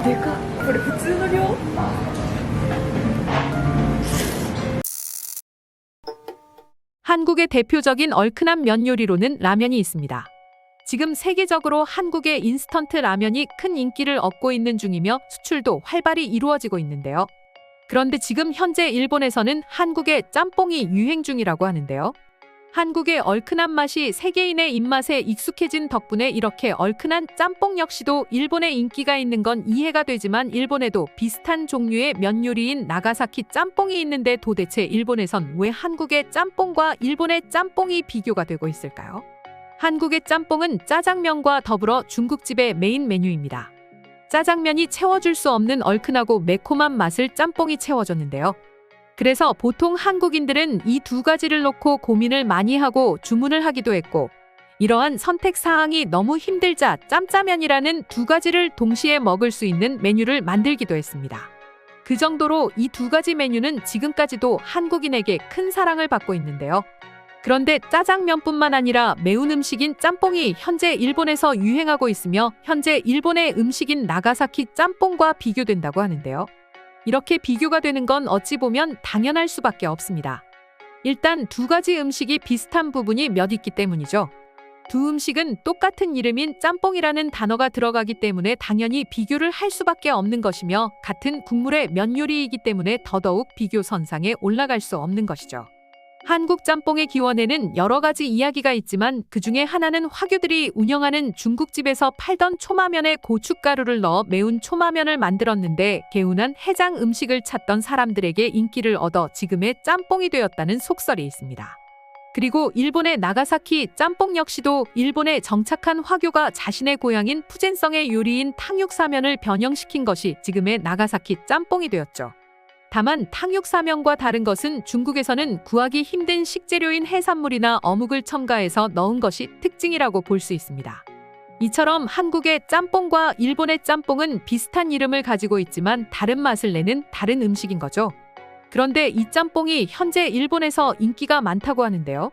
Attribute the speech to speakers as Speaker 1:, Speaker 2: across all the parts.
Speaker 1: でかっ。これ普通の量？
Speaker 2: 한국의 대표적인 얼큰한 면 요리로는 라면이 있습니다. 지금 세계적으로 한국의 인스턴트 라면이 큰 인기를 얻고 있는 중이며 수출도 활발히 이루어지고 있는데요. 그런데 지금 현재 일본에서는 한국의 짬뽕이 유행 중이라고 하는데요. 한국의 얼큰한 맛이 세계인의 입맛에 익숙해진 덕분에 이렇게 얼큰한 짬뽕 역시도 일본에 인기가 있는 건 이해가 되지만 일본에도 비슷한 종류의 면 요리인 나가사키 짬뽕이 있는데 도대체 일본에선 왜 한국의 짬뽕과 일본의 짬뽕이 비교가 되고 있을까요? 한국의 짬뽕은 짜장면과 더불어 중국집의 메인 메뉴입니다. 짜장면이 채워줄 수 없는 얼큰하고 매콤한 맛을 짬뽕이 채워줬는데요. 그래서 보통 한국인들은 이 두 가지를 놓고 고민을 많이 하고 주문을 하기도 했고, 이러한 선택 사항이 너무 힘들자 짬짜면이라는 두 가지를 동시에 먹을 수 있는 메뉴를 만들기도 했습니다. 그 정도로 이 두 가지 메뉴는 지금까지도 한국인에게 큰 사랑을 받고 있는데요. 그런데 짜장면뿐만 아니라 매운 음식인 짬뽕이 현재 일본에서 유행하고 있으며 현재 일본의 음식인 나가사키 짬뽕과 비교된다고 하는데요. 이렇게 비교가 되는 건 어찌 보면 당연할 수밖에 없습니다. 일단 두 가지 음식이 비슷한 부분이 몇 있기 때문이죠. 두 음식은 똑같은 이름인 짬뽕이라는 단어가 들어가기 때문에 당연히 비교를 할 수밖에 없는 것이며 같은 국물의 면 요리이기 때문에 더더욱 비교 선상에 올라갈 수 없는 것이죠. 한국 짬뽕의 기원에는 여러 가지 이야기가 있지만 그 중에 하나는 화교들이 운영하는 중국집에서 팔던 초마면에 고춧가루를 넣어 매운 초마면을 만들었는데 개운한 해장 음식을 찾던 사람들에게 인기를 얻어 지금의 짬뽕이 되었다는 속설이 있습니다. 그리고 일본의 나가사키 짬뽕 역시도 일본에 정착한 화교가 자신의 고향인 푸젠성의 요리인 탕육사면을 변형시킨 것이 지금의 나가사키 짬뽕이 되었죠. 다만 탕육사면과 다른 것은 중국에서는 구하기 힘든 식재료인 해산물이나 어묵을 첨가해서 넣은 것이 특징이라고 볼 수 있습니다. 이처럼 한국의 짬뽕과 일본의 짬뽕은 비슷한 이름을 가지고 있지만 다른 맛을 내는 다른 음식인 거죠. 그런데 이 짬뽕이 현재 일본에서 인기가 많다고 하는데요.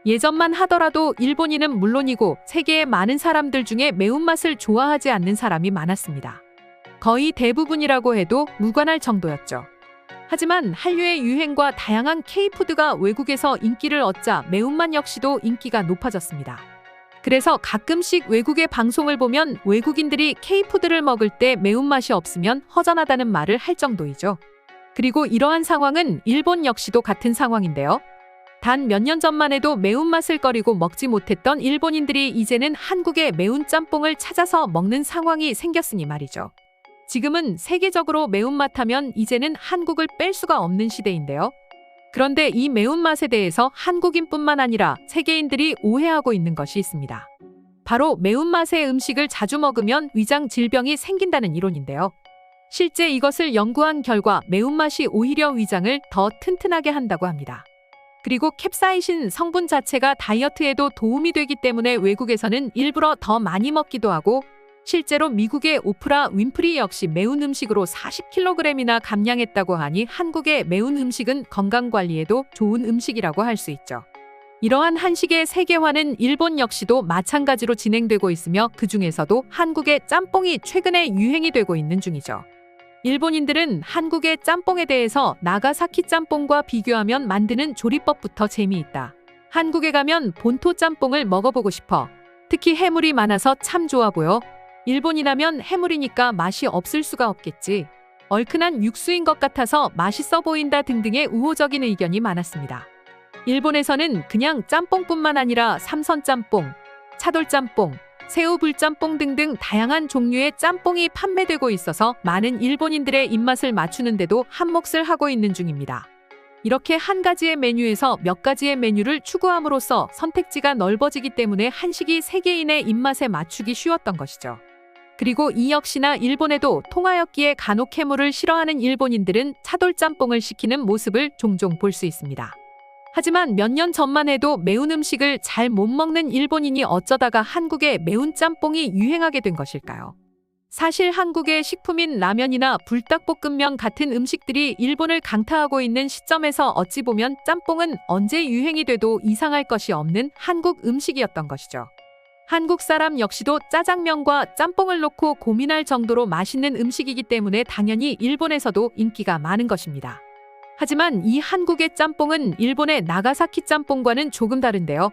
Speaker 2: 예전만 하더라도 일본인은 물론이고 세계의 많은 사람들 중에 매운맛을 좋아하지 않는 사람이 많았습니다. 거의 대부분이라고 해도 무관할 정도였죠. 하지만 한류의 유행과 다양한 K-푸드가 외국에서 인기를 얻자 매운맛 역시도 인기가 높아졌습니다. 그래서 가끔씩 외국의 방송을 보면 외국인들이 K-푸드를 먹을 때 매운맛이 없으면 허전하다는 말을 할 정도이죠. 그리고 이러한 상황은 일본 역시도 같은 상황인데요. 단 몇 년 전만 해도 매운맛을 꺼리고 먹지 못했던 일본인들이 이제는 한국의 매운 짬뽕을 찾아서 먹는 상황이 생겼으니 말이죠. 지금은 세계적으로 매운맛 하면 이제는 한국을 뺄 수가 없는 시대인데요. 그런데 이 매운맛에 대해서 한국인뿐만 아니라 세계인들이 오해하고 있는 것이 있습니다. 바로 매운맛의 음식을 자주 먹으면 위장 질병이 생긴다는 이론인데요. 실제 이것을 연구한 결과 매운맛이 오히려 위장을 더 튼튼하게 한다고 합니다. 그리고 캡사이신 성분 자체가 다이어트에도 도움이 되기 때문에 외국에서는 일부러 더 많이 먹기도 하고 실제로 미국의 오프라 윈프리 역시 매운 음식으로 40kg이나 감량했다고 하니 한국의 매운 음식은 건강관리에도 좋은 음식이라고 할 수 있죠. 이러한 한식의 세계화는 일본 역시도 마찬가지로 진행되고 있으며 그 중에서도 한국의 짬뽕이 최근에 유행이 되고 있는 중이죠. 일본인들은 한국의 짬뽕에 대해서 나가사키 짬뽕과 비교하면 만드는 조리법부터 재미있다. 한국에 가면 본토 짬뽕을 먹어보고 싶어. 특히 해물이 많아서 참 좋아 보여. 일본이라면 해물이니까 맛이 없을 수가 없겠지. 얼큰한 육수인 것 같아서 맛있어 보인다 등등의 우호적인 의견이 많았습니다. 일본에서는 그냥 짬뽕뿐만 아니라 삼선짬뽕, 차돌짬뽕, 새우불짬뽕 등등 다양한 종류의 짬뽕이 판매되고 있어서 많은 일본인들의 입맛을 맞추는데도 한몫을 하고 있는 중입니다. 이렇게 한 가지의 메뉴에서 몇 가지의 메뉴를 추구함으로써 선택지가 넓어지기 때문에 한식이 세계인의 입맛에 맞추기 쉬웠던 것이죠. 그리고 이 역시나 일본에도 통하였기에 간혹 해물을 싫어하는 일본인들은 차돌짬뽕을 시키는 모습을 종종 볼 수 있습니다. 하지만 몇 년 전만 해도 매운 음식을 잘 못 먹는 일본인이 어쩌다가 한국의 매운 짬뽕이 유행하게 된 것일까요? 사실 한국의 식품인 라면이나 불닭볶음면 같은 음식들이 일본을 강타하고 있는 시점에서 어찌 보면 짬뽕은 언제 유행이 돼도 이상할 것이 없는 한국 음식이었던 것이죠. 한국 사람 역시도 짜장면과 짬뽕을 놓고 고민할 정도로 맛있는 음식이기 때문에 당연히 일본에서도 인기가 많은 것입니다. 하지만 이 한국의 짬뽕은 일본의 나가사키 짬뽕과는 조금 다른데요.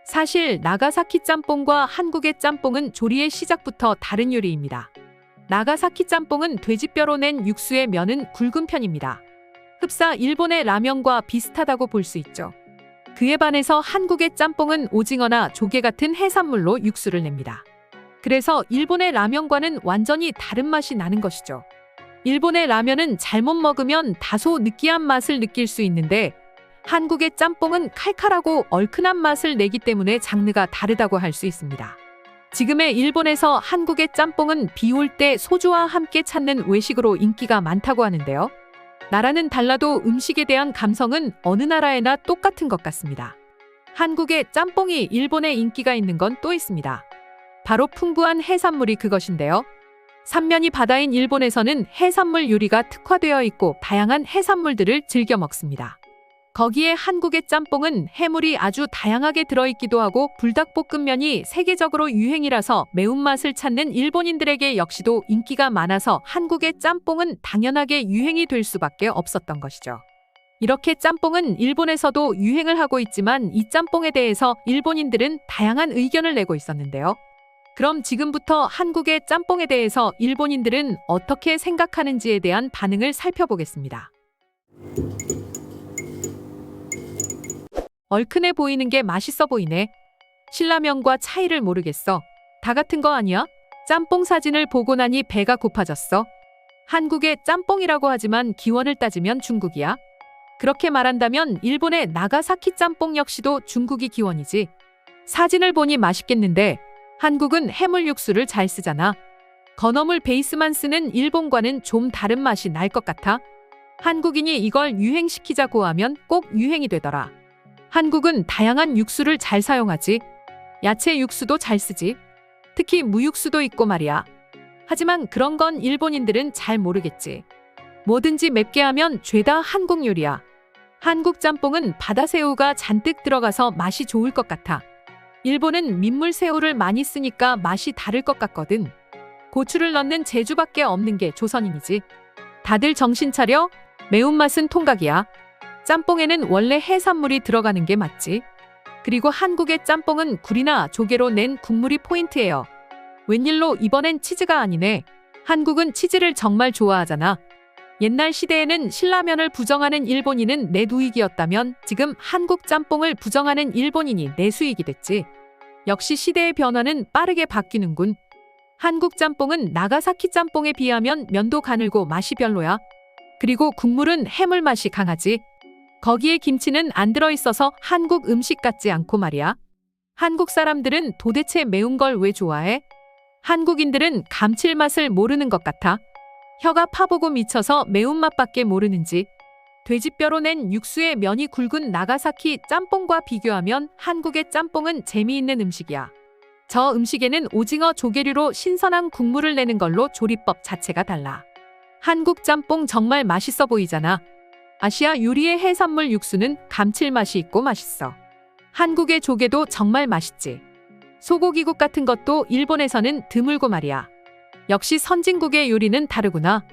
Speaker 2: 사실 나가사키 짬뽕과 한국의 짬뽕은 조리의 시작부터 다른 요리입니다. 나가사키 짬뽕은 돼지뼈로 낸 육수의 면은 굵은 편입니다. 흡사 일본의 라면과 비슷하다고 볼 수 있죠. 그에 반해서 한국의 짬뽕은 오징어나 조개 같은 해산물로 육수를 냅니다. 그래서 일본의 라면과는 완전히 다른 맛이 나는 것이죠. 일본의 라면은 잘못 먹으면 다소 느끼한 맛을 느낄 수 있는데 한국의 짬뽕은 칼칼하고 얼큰한 맛을 내기 때문에 장르가 다르다고 할 수 있습니다. 지금의 일본에서 한국의 짬뽕은 비 올 때 소주와 함께 찾는 외식으로 인기가 많다고 하는데요. 나라는 달라도 음식에 대한 감성은 어느 나라에나 똑같은 것 같습니다. 한국의 짬뽕이 일본에 인기가 있는 건 또 있습니다. 바로 풍부한 해산물이 그것인데요. 삼면이 바다인 일본에서는 해산물 요리가 특화되어 있고 다양한 해산물들을 즐겨 먹습니다. 거기에 한국의 짬뽕은 해물이 아주 다양하게 들어있기도 하고 불닭볶음면이 세계적으로 유행이라서 매운맛을 찾는 일본인들에게 역시도 인기가 많아서 한국의 짬뽕은 당연하게 유행이 될 수밖에 없었던 것이죠. 이렇게 짬뽕은 일본에서도 유행을 하고 있지만 이 짬뽕에 대해서 일본인들은 다양한 의견을 내고 있었는데요. 그럼 지금부터 한국의 짬뽕에 대해서 일본인들은 어떻게 생각하는지에 대한 반응을 살펴보겠습니다. 얼큰해 보이는 게 맛있어 보이네. 신라면과 차이를 모르겠어. 다 같은 거 아니야? 짬뽕 사진을 보고 나니 배가 고파졌어. 한국의 짬뽕이라고 하지만 기원을 따지면 중국이야. 그렇게 말한다면 일본의 나가사키 짬뽕 역시도 중국이 기원이지. 사진을 보니 맛있겠는데 한국은 해물 육수를 잘 쓰잖아. 건어물 베이스만 쓰는 일본과는 좀 다른 맛이 날 것 같아. 한국인이 이걸 유행시키자고 하면 꼭 유행이 되더라. 한국은 다양한 육수를 잘 사용하지. 야채 육수도 잘 쓰지. 특히 무육수도 있고 말이야. 하지만 그런 건 일본인들은 잘 모르겠지. 뭐든지 맵게 하면 죄다 한국 요리야. 한국 짬뽕은 바다새우가 잔뜩 들어가서 맛이 좋을 것 같아. 일본은 민물새우를 많이 쓰니까 맛이 다를 것 같거든. 고추를 넣는 제주밖에 없는 게 조선인이지. 다들 정신 차려? 매운맛은 통각이야. 짬뽕에는 원래 해산물이 들어가는 게 맞지. 그리고 한국의 짬뽕은 굴이나 조개로 낸 국물이 포인트예요. 웬일로 이번엔 치즈가 아니네. 한국은 치즈를 정말 좋아하잖아. 옛날 시대에는 신라면을 부정하는 일본인은 내두익이었다면 지금 한국 짬뽕을 부정하는 일본인이 내수익이 됐지. 역시 시대의 변화는 빠르게 바뀌는군. 한국 짬뽕은 나가사키 짬뽕에 비하면 면도 가늘고 맛이 별로야. 그리고 국물은 해물 맛이 강하지. 거기에 김치는 안 들어있어서 한국 음식 같지 않고 말이야. 한국 사람들은 도대체 매운 걸 왜 좋아해? 한국인들은 감칠맛을 모르는 것 같아. 혀가 파보고 미쳐서 매운맛밖에 모르는지. 돼지뼈로 낸 육수의 면이 굵은 나가사키 짬뽕과 비교하면 한국의 짬뽕은 재미있는 음식이야. 저 음식에는 오징어 조개류로 신선한 국물을 내는 걸로 조리법 자체가 달라. 한국 짬뽕 정말 맛있어 보이잖아. 아시아 요리의 해산물 육수는 감칠맛이 있고 맛있어. 한국의 조개도 정말 맛있지. 소고기국 같은 것도 일본에서는 드물고 말이야. 역시 선진국의 요리는 다르구나.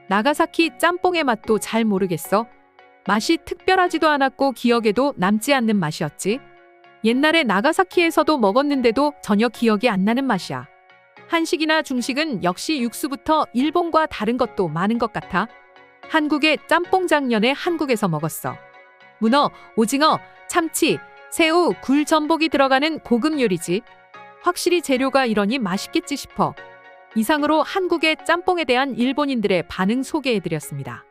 Speaker 2: 나가사키 짬뽕의 맛도 잘 모르겠어. 맛이 특별하지도 않았고 기억에도 남지 않는 맛이었지. 옛날에 나가사키에서도 먹었는데도 전혀 기억이 안 나는 맛이야. 한식이나 중식은 역시 육수부터 일본과 다른 것도 많은 것 같아. 한국의 짬뽕 작년에 한국에서 먹었어. 문어, 오징어, 참치, 새우, 굴, 전복이 들어가는 고급 요리지. 확실히 재료가 이러니 맛있겠지 싶어. 이상으로 한국의 짬뽕에 대한 일본인들의 반응 소개해드렸습니다.